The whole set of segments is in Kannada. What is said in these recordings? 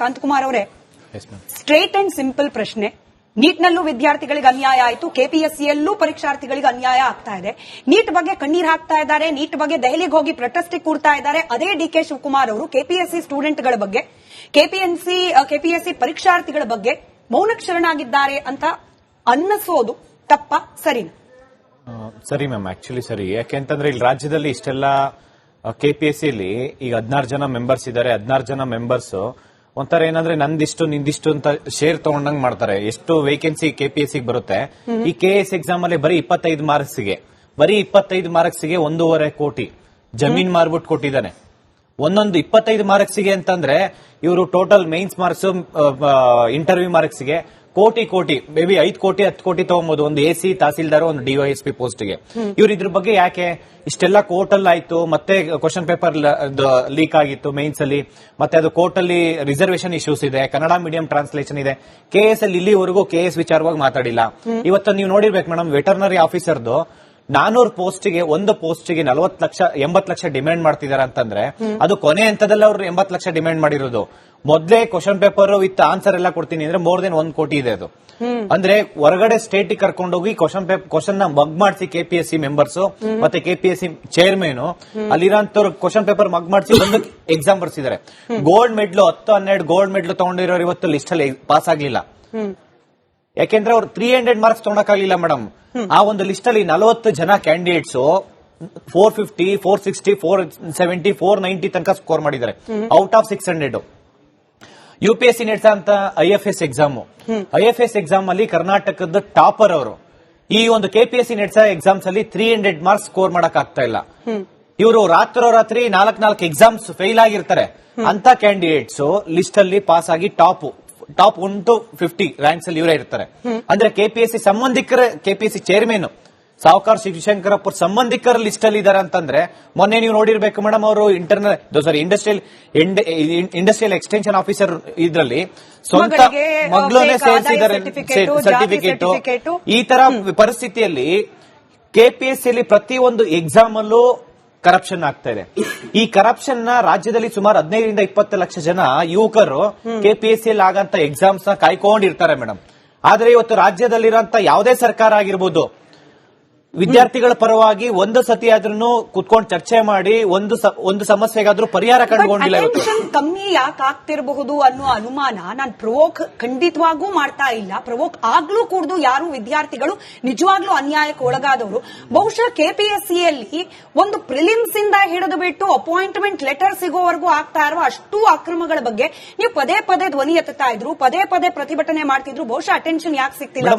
ಕಾಂತಕುಮಾರ್ ಅವರೇ, ಸ್ಟ್ರೇಟ್ ಅಂಡ್ ಸಿಂಪಲ್ ಪ್ರಶ್ನೆ. ನೀಟ್ನಲ್ಲೂ ವಿದ್ಯಾರ್ಥಿಗಳಿಗೆ ಅನ್ಯಾಯ ಆಯಿತು, ಕೆಪಿಎಸ್ಸಿಯಲ್ಲೂ ಪರೀಕ್ಷಾರ್ಥಿಗಳಿಗೆ ಅನ್ಯಾಯ ಆಗ್ತಾ ಇದೆ. ನೀಟ್ ಬಗ್ಗೆ ಕಣ್ಣೀರ್ ಹಾಕ್ತಾ ಇದ್ದಾರೆ, ನೀಟ್ ಬಗ್ಗೆ ದೆಹಲಿಗೆ ಹೋಗಿ ಪ್ರೊಟೆಸ್ಟ್ ಕೂರ್ತಾ ಇದ್ದಾರೆ. ಅದೇ ಡಿಕೆ ಶಿವಕುಮಾರ್ ಅವರು ಕೆಪಿಎಸ್ಸಿ ಸ್ಟೂಡೆಂಟ್ಗಳ ಬಗ್ಗೆ, ಕೆಪಿಎಸ್ಸಿ ಪರೀಕ್ಷಾರ್ಥಿಗಳ ಬಗ್ಗೆ ಮೌನಕ್ಷರಣಾಗಿದ್ದಾರೆ ಅಂತ ಅನ್ನಿಸೋದು ತಪ್ಪ, ಸರಿನಾ? ಸರಿ ಮ್ಯಾಮ್, ಆಕ್ಚುಲಿ ಸರಿ. ಯಾಕೆಂತಂದ್ರೆ ಇಲ್ಲಿ ರಾಜ್ಯದಲ್ಲಿ ಇಷ್ಟೆಲ್ಲ ಕೆಪಿಎಸ್ಸಿಲಿ ಈಗ 16 ಜನ ಮೆಂಬರ್ಸ್ ಇದ್ದಾರೆ. 16 ಜನ ಮೆಂಬರ್ಸ್ ಒಂಥರ ಏನಂದ್ರೆ ನಂದಿಷ್ಟು ನಿಂದಿಷ್ಟು ಅಂತ ಶೇರ್ ತಗೊಂಡಂಗ್ ಮಾಡ್ತಾರೆ. ಎಷ್ಟು ವೇಕೆನ್ಸಿ ಕೆಪಿಎಸ್ಸಿ ಬರುತ್ತೆ. ಈ ಕೆಎಸ್ ಎಕ್ಸಾಮ್ ಅಲ್ಲಿ ಬರೀ 25 ಮಾರ್ಕ್ಸ್ಗೆ 1.5 ಕೋಟಿ ಜಮೀನ್ ಮಾರ್ಬಿಟ್ಟು ಕೊಟ್ಟಿದ್ದಾನೆ. ಒಂದೊಂದು 25 ಮಾರ್ಕ್ಸ್ಗೆ ಅಂತಂದ್ರೆ ಇವರು ಟೋಟಲ್ ಮೈನ್ಸ್ ಮಾರ್ಕ್ಸ್, ಇಂಟರ್ವ್ಯೂ ಮಾರ್ಕ್ಸ್ಗೆ ಕೋಟಿ ಮೇ ಬಿ 5 ಕೋಟಿ 10 ಕೋಟಿ ತಗೊಬಹುದು. ಒಂದು ಎಸಿ ತಹಸೀಲ್ದಾರ್, ಒಂದು ಡಿವೈಎಸ್ಪಿ ಪೋಸ್ಟ್ಗೆ. ಇವ್ರು ಇದ್ರ ಬಗ್ಗೆ ಯಾಕೆ ಇಷ್ಟೆಲ್ಲ ಕೋರ್ಟ್ ಅಲ್ಲಿ ಆಯ್ತು, ಮತ್ತೆ ಕ್ವಶನ್ ಪೇಪರ್ ಲೀಕ್ ಆಗಿತ್ತು ಮೈನ್ಸ್ ಅಲ್ಲಿ, ಮತ್ತೆ ಅದು ಕೋರ್ಟ್ ಅಲ್ಲಿ ರಿಸರ್ವೇಶನ್ ಇಶ್ಯೂಸ್ ಇದೆ, ಕನ್ನಡ ಮೀಡಿಯಂ ಟ್ರಾನ್ಸ್ಲೇಷನ್ ಇದೆ. ಕೆಎಸ್ ಅಲ್ಲಿ ಇಲ್ಲಿವರೆಗೂ ಕೆಎಸ್ ವಿಚಾರವಾಗಿ ಮಾತಾಡಿಲ್ಲ. ಇವತ್ತು ನೀವು ನೋಡಿರ್ಬೇಕು ಮೇಡಮ್, ವೆಟರ್ನರಿ ಆಫೀಸರ್ದು 400 ಪೋಸ್ಟ್ಗೆ ಒಂದು ಪೋಸ್ಟ್ಗೆ 40 ಲಕ್ಷ 80 ಲಕ್ಷ ಡಿಮ್ಯಾಂಡ್ ಮಾಡ್ತಿದ್ದಾರೆ ಅಂತಂದ್ರೆ ಅದು ಕೊನೆ ಹಂತದಲ್ಲಿ ಅವ್ರು 80 ಲಕ್ಷ ಡಿಮ್ಯಾಂಡ್ ಮಾಡಿರೋದು. ಮೊದಲೇ ಕ್ವಶನ್ ಪೇಪರ್ ವಿತ್ ಆನ್ಸರ್ ಎಲ್ಲ ಕೊಡ್ತೀನಿ ಅಂದ್ರೆ ಮೋರ್ ದೆನ್ 1 ಕೋಟಿ ಇದೆ. ಅದು ಅಂದ್ರೆ ಹೊರಗಡೆ ಸ್ಟೇಟ್ ಕರ್ಕೊಂಡೋಗಿ ಕ್ವಶನ್ ನ ಮಗ್ ಮಾಡಿಸಿ ಕೆಪಿಎಸ್ಸಿ ಮೆಂಬರ್ಸ್ ಮತ್ತೆ ಕೆಪಿಎಸ್ಸಿ ಚೇರ್ಮನ್ ಅಲ್ಲಿರೋಂಥವ್ರು ಕ್ವಶನ್ ಪೇಪರ್ ಮಗ್ ಮಾಡಿಸಿ ಒಂದು ಎಕ್ಸಾಮ್ ಬರ್ಸಿದ್ದಾರೆ. ಗೋಲ್ಡ್ ಮೆಡ್ಲು 10-12 ಗೋಲ್ಡ್ ಮೆಡ್ಲು ತಗೊಂಡಿರೋರು ಇವತ್ತು ಲಿಸ್ಟ್ ಅಲ್ಲಿ ಪಾಸ್ ಆಗ್ಲಿಲ್ಲ. ಯಾಕೆಂದ್ರೆ ಅವ್ರು 300 ಮಾರ್ಕ್ಸ್ ತಗೊಳಕ್ಕಾಗಿಲ್ಲ ಮೇಡಮ್. ಆ ಒಂದು ಲಿಸ್ಟ್ ಅಲ್ಲಿ 40 ಜನ ಕ್ಯಾಂಡಿಡೇಟ್ಸ್ 450, 460, 470, 490 ತನಕ ಸ್ಕೋರ್ ಮಾಡಿದ್ದಾರೆ ಔಟ್ ಆಫ್ 600. ಯುಪಿಎಸ್ಸಿ ನಡೆಸಂತ ಐಎಫ್ಎಸ್ ಎಕ್ಸಾಮ್ ಅಲ್ಲಿ ಕರ್ನಾಟಕದ ಟಾಪರ್ ಅವರು. ಈ ಒಂದು ಕೆಪಿಎಸ್ಸಿ ನಡೆಸೋ ಎಕ್ಸಾಮ್ಸ್ ಅಲ್ಲಿ 300 ಮಾರ್ಕ್ಸ್ ಸ್ಕೋರ್ ಮಾಡಕ್ ಆಗ್ತಾ ಇಲ್ಲ. ಇವರು ರಾತ್ರಿ 4 ಎಕ್ಸಾಮ್ಸ್ ಫೇಲ್ ಆಗಿರ್ತಾರೆ. ಅಂತ ಕ್ಯಾಂಡಿಡೇಟ್ಸ್ ಲಿಸ್ಟ್ ಅಲ್ಲಿ ಪಾಸ್ ಆಗಿ ಟಾಪ್ 1 to 50 ರ್ಯಾಂಕ್ಸ್ ಅಲ್ಲಿ ಇವರೇ ಇರ್ತಾರೆ. ಅಂದ್ರೆ ಕೆಪಿಎಸ್ಸಿ ಸಂಬಂಧಿಕರ, ಕೆಪಿಎಸ್ಸಿ ಚೇರ್ಮನ್ ಸಾವುಕಾರ್ ಶಿವಶಂಕರಪ್ಪ ಸಂಬಂಧಿಕರ ಲಿಸ್ಟ್ ಅಲ್ಲಿ ಇದಾರೆ ಅಂತಂದ್ರೆ ಮೊನ್ನೆ ನೀವು ನೋಡಿರ್ಬೇಕು ಮೇಡಮ್, ಅವರು ಇಂಡಸ್ಟ್ರಿಯಲ್ ಎಕ್ಸ್ಟೆನ್ಷನ್ ಆಫೀಸರ್ ಇದ್ರಲ್ಲಿ ಸ್ವಂತ ಮಗಳನ್ನೇ ಸೇರಿಸಿದ್ದಾರೆ ಸರ್ಟಿಫಿಕೇಟ್. ಈ ತರ ಪರಿಸ್ಥಿತಿಯಲ್ಲಿ ಕೆಪಿಎಸ್ಸಿಯಲ್ಲಿ ಪ್ರತಿಯೊಂದು ಎಕ್ಸಾಮ್ ಅಲ್ಲೂ ಕರಪ್ಷನ್ ಆಗ್ತಾ ಇದೆ. ಈ ಕರಪ್ಷನ್ ನ ರಾಜ್ಯದಲ್ಲಿ ಸುಮಾರು 15 ರಿಂದ 20 ಲಕ್ಷ ಜನ ಯುವಕರು ಕೆಪಿಎಸ್ಸಿಯಲ್ಲಿ ಆಗಂತ ಎಕ್ಸಾಮ್ಸ್ ನ ಕಾಯ್ಕೊಂಡಿರ್ತಾರೆ ಮೇಡಮ್. ಆದ್ರೆ ಇವತ್ತು ರಾಜ್ಯದಲ್ಲಿರುವಂತ ಯಾವುದೇ ಸರ್ಕಾರ ಆಗಿರ್ಬೋದು, ವಿದ್ಯಾರ್ಥಿಗಳ ಪರವಾಗಿ ಒಂದು ಸತಿ ಆದ್ರೂ ಕುತ್ಕೊಂಡು ಚರ್ಚೆ ಮಾಡಿ ಒಂದು ಸಮಸ್ಯೆಗಾದ್ರೂ ಪರಿಹಾರ ಕಂಡುಕೊಂಡಿಲ್ಲ. ಕಮ್ಮಿ ಯಾಕೆ ಆಗ್ತಿರಬಹುದು ಅನ್ನೋ ಅನುಮಾನ ನಾನು ಪ್ರವೋಕ್ ಖಂಡಿತವಾಗೂ ಮಾಡ್ತಾ ಇಲ್ಲ. ಪ್ರವೋಕ್ ಆಗ್ಲೂ ಕೂಡದು ಯಾರು ವಿದ್ಯಾರ್ಥಿಗಳು ನಿಜವಾಗ್ಲೂ ಅನ್ಯಾಯಕ್ಕೆ ಒಳಗಾದವರು. ಬಹುಶಃ ಕೆಪಿಎಸ್ಸಿಯಲ್ಲಿ ಒಂದು ಪ್ರಿಲಿಮ್ಸ್ ಇಂದ ಹಿಡಿದು ಬಿಟ್ಟು ಅಪಾಯಿಂಟ್ಮೆಂಟ್ ಲೆಟರ್ ಸಿಗೋವರೆಗೂ ಆಗ್ತಾ ಇರುವ ಅಷ್ಟು ಅಕ್ರಮಗಳ ಬಗ್ಗೆ ನೀವು ಪದೇ ಪದೇ ಧ್ವನಿ ಎತ್ತುತ್ತಾ ಇದ್ರು, ಪದೇ ಪದೇ ಪ್ರತಿಭಟನೆ ಮಾಡ್ತಿದ್ರು. ಬಹುಶಃ ಅಟೆನ್ಷನ್ ಯಾಕೆ ಸಿಗ್ತಿಲ್ಲ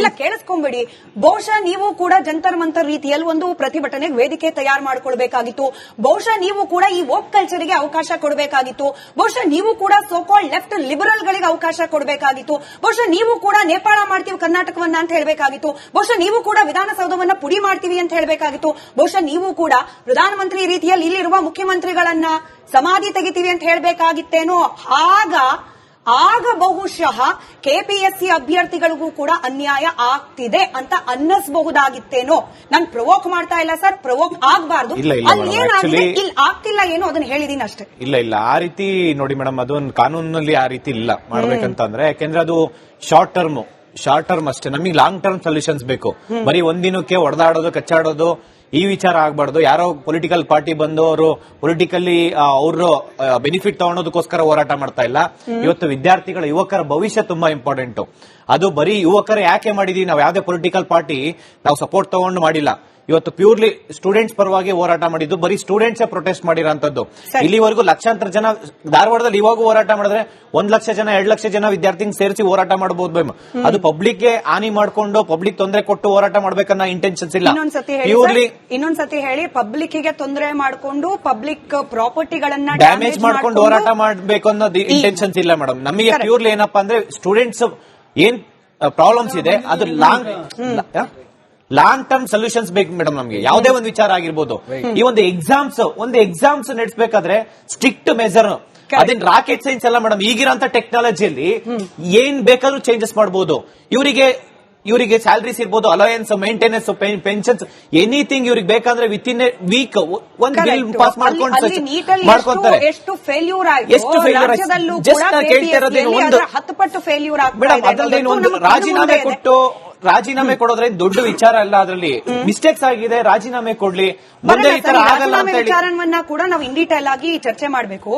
ಇಲ್ಲ ಕೇಳಿಸ್ಕೊಂಬಿಡಿ. ಬಹುಶಃ ನೀವು ಕೂಡ ಜಂತರ್ ಮಂತರ್ ರೀತಿಯಲ್ಲಿ ಒಂದು ಪ್ರತಿಭಟನೆಗೆ ವೇದಿಕೆ ತಯಾರು ಮಾಡಿಕೊಳ್ಬೇಕಾಗಿತ್ತು. ಬಹುಶಃ ನೀವು ಕೂಡ ಈ ವೋಕ್ ಕಲ್ಚರ್ಗೆ ಅವಕಾಶ ಕೊಡಬೇಕಾಗಿತ್ತು. ಬಹುಶಃ ನೀವು ಕೂಡ ಸೋಕಾಲ್ಡ್ ಲೆಫ್ಟ್ ಲಿಬರಲ್ ಗಳಿಗೆ ಅವಕಾಶ ಕೊಡಬೇಕಾಗಿತ್ತು. ಬಹುಶಃ ನೀವು ಕೂಡ ನೇಪಾಳ ಮಾಡ್ತೀವಿ ಕರ್ನಾಟಕವನ್ನ ಅಂತ ಹೇಳಬೇಕಾಗಿತ್ತು. ಬಹುಶಃ ನೀವು ಕೂಡ ವಿಧಾನಸೌಧವನ್ನ ಪುಡಿ ಮಾಡ್ತೀವಿ ಅಂತ ಹೇಳಬೇಕಾಗಿತ್ತು. ಬಹುಶಃ ನೀವು ಕೂಡ ಪ್ರಧಾನಮಂತ್ರಿ ರೀತಿಯಲ್ಲಿ ಇಲ್ಲಿರುವ ಮುಖ್ಯಮಂತ್ರಿಗಳನ್ನ ಸಮಾಧಿ ತೆಗಿತೀವಿ ಅಂತ ಹೇಳಬೇಕಾಗಿತ್ತೇನೋ. ಆಗ ಬಹುಶಃ ಕೆಪಿಎಸ್ಸಿ ಅಭ್ಯರ್ಥಿಗಳಿಗೂ ಕೂಡ ಅನ್ಯಾಯ ಆಗ್ತಿದೆ ಅಂತ ಅನ್ನಿಸಬಹುದಾಗಿತ್ತೇನೋ. ನಾನು ಪ್ರವೋಕ್ ಮಾಡ್ತಾ ಇಲ್ಲ ಸರ್, ಪ್ರವೋಕ್ ಆಗಬಾರ್ದು. ಅಲ್ಲಿ ಏನಾಗಿದೆ ಇಲ್ಲಿ ಆಗ್ತಿಲ್ಲ ಏನೋ ಅದನ್ನ ಹೇಳಿದೀನಿ ಅಷ್ಟೇ. ಇಲ್ಲ ಆ ರೀತಿ ನೋಡಿ ಮೇಡಮ್, ಅದೊಂದು ಕಾನೂನಲ್ಲಿ ಆ ರೀತಿ ಇಲ್ಲ ಮಾಡ್ಬೇಕಂತಂದ್ರೆ. ಯಾಕೆಂದ್ರೆ ಅದು ಶಾರ್ಟ್ ಟರ್ಮ್ ಅಷ್ಟೇ. ನಮಗೆ ಲಾಂಗ್ ಟರ್ಮ್ ಸೊಲ್ಯೂಷನ್ಸ್ ಬೇಕು. ಬರೀ ಒಂದಿನಕ್ಕೆ ಹೊಡೆದಾಡೋದು ಕಚ್ಚಾಡೋದು ಈ ವಿಚಾರ ಆಗ್ಬಾರ್ದು. ಯಾರೋ ಪೊಲಿಟಿಕಲ್ ಪಾರ್ಟಿ ಬಂದು ಅವರು ಪೊಲಿಟಿಕಲಿ ಅವರು ಬೆನಿಫಿಟ್ ತಗೊಳೋದಕ್ಕೋಸ್ಕರ ಹೋರಾಟ ಮಾಡ್ತಾ ಇಲ್ಲ. ಇವತ್ತು ಯುವಕರ ಭವಿಷ್ಯ ತುಂಬಾ ಇಂಪಾರ್ಟೆಂಟ್. ಅದು ಬರೀ ಯುವಕರ ಯಾಕೆ ಮಾಡಿದೀವಿ, ನಾವು ಯಾವ್ದೇ ಪೊಲಿಟಿಕಲ್ ಪಾರ್ಟಿ ನಾವು ಸಪೋರ್ಟ್ ತಗೊಂಡು ಮಾಡಿಲ್ಲ. ಇವತ್ತು ಪ್ಯೂರ್ಲಿ ಸ್ಟೂಡೆಂಟ್ಸ್ ಪರವಾಗಿ ಹೋರಾಟ ಮಾಡಿದ್ದು, ಬರೀ ಸ್ಟೂಡೆಂಟ್ಸ್ ಪ್ರೊಟೆಸ್ಟ್ ಮಾಡಿರೋಂಥದ್ದು. ಇಲ್ಲಿವರೆಗೂ ಲಕ್ಷಾಂತರ ಜನ ಧಾರವಾಡದಲ್ಲಿ ಇವಾಗ ಹೋರಾಟ ಮಾಡಿದ್ರೆ 1 ಲಕ್ಷ ಜನ 2 ಲಕ್ಷ ಜನ ವಿದ್ಯಾರ್ಥಿ ಸೇರಿಸಿ ಹೋರಾಟ ಮಾಡಬಹುದು. ಅದು ಪಬ್ಲಿಕ್ ಗೆ ಹಾನಿ ಮಾಡ್ಕೊಂಡು ಪಬ್ಲಿಕ್ ತೊಂದರೆ ಕೊಟ್ಟು ಹೋರಾಟ ಮಾಡ್ಬೇಕನ್ನ ಇಂಟೆನ್ಷನ್ಸ್ ಇಲ್ಲ. ಇನ್ನೊಂದ್ಸತಿ ಹೇಳಿ, ಪಬ್ಲಿಕ್ ಗೆ ತೊಂದರೆ ಮಾಡಿಕೊಂಡು ಪಬ್ಲಿಕ್ ಪ್ರಾಪರ್ಟಿಗಳನ್ನ ಡ್ಯಾಮೇಜ್ ಮಾಡ್ಕೊಂಡು ಹೋರಾಟ ಮಾಡಬೇಕು ಅನ್ನೋದು ಇಂಟೆನ್ಷನ್ಸ್ ಇಲ್ಲ ಮೇಡಮ್. ನಮಗೆ ಪ್ಯೂರ್ಲಿ ಏನಪ್ಪಾ ಅಂದ್ರೆ ಸ್ಟೂಡೆಂಟ್ಸ್ ಏನ್ ಪ್ರಾಬ್ಲಮ್ಸ್ ಇದೆ ಅದು ಲಾಂಗ್ ಟರ್ಮ್ ಸೊಲ್ಯೂಷನ್ಸ್ ಬೇಕು ಮೇಡಮ್. ನಮಗೆ ಯಾವುದೇ ಒಂದು ವಿಚಾರ ಆಗಿರ್ಬೋದು. ಈ ಒಂದು ಎಕ್ಸಾಮ್ಸ್ ನಡೆಸಬೇಕಾದ್ರೆ ಸ್ಟ್ರಿಕ್ಟ್ ಮೆಜರ್, ಅದೇನ್ ರಾಕೆಟ್ ಸೈನ್ಸ್ ಅಲ್ಲ ಮೇಡಮ್. ಈಗಿರೋಂತ ಟೆಕ್ನಾಲಜಿಯಲ್ಲಿ ಏನ್ ಬೇಕಾದ್ರೂ ಚೇಂಜಸ್ ಮಾಡಬಹುದು. ಇವರಿಗೆ ಇವರಿಗೆ ಸ್ಯಾಲರೀಸ್ ಇರ್ಬೋದು, ಅಲೋಯನ್ಸ್, ಮೇಂಟೆನೆನ್ಸ್, ಪೆನ್ಷನ್ಸ್, ಎನಿಥಿಂಗ್ ಇವ್ರಿಗೆ ಬೇಕಾದ್ರೆ ವಿತ್ ಇನ್ ಎ ವೀಕ್ ಒಂದು ಬಿಲ್ ಪಾಸ್ ಮಾಡ್ಕೊಂತಾರೆ. ಎಷ್ಟು ಫೇಲ್ಯೂರ್ ಎಷ್ಟು failure ಆಯ್ತು? Just ನಾ ಕೇಳ್ತಾ ಇರೋದೇನು ಒಂದು 10 ಪಟ್ಟು ಫೇಲ್ಯೂರ್ ಮೇಡಮ್, ಅದ್ರಲ್ಲಿ ಒಂದು ರಾಜೀನಾಮೆ ಕೊಡೋದ್ರೆ ದೊಡ್ಡ ವಿಚಾರ ಅಲ್ಲ. ಅದರಲ್ಲಿ ಮಿಸ್ಟೇಕ್ಸ್ ಆಗಿದೆ, ರಾಜೀನಾಮೆ ಕೊಡ್ಲಿ, ಮುಂದೆ ಈ ತರ ಆಗಲ್ಲ ಅಂತ ಹೇಳಿ ವಿಚಾರವನ್ನ ಕೂಡ ನಾವು ಇನ್ ಡೀಟೇಲ್ ಆಗಿ ಚರ್ಚೆ ಮಾಡಬೇಕು.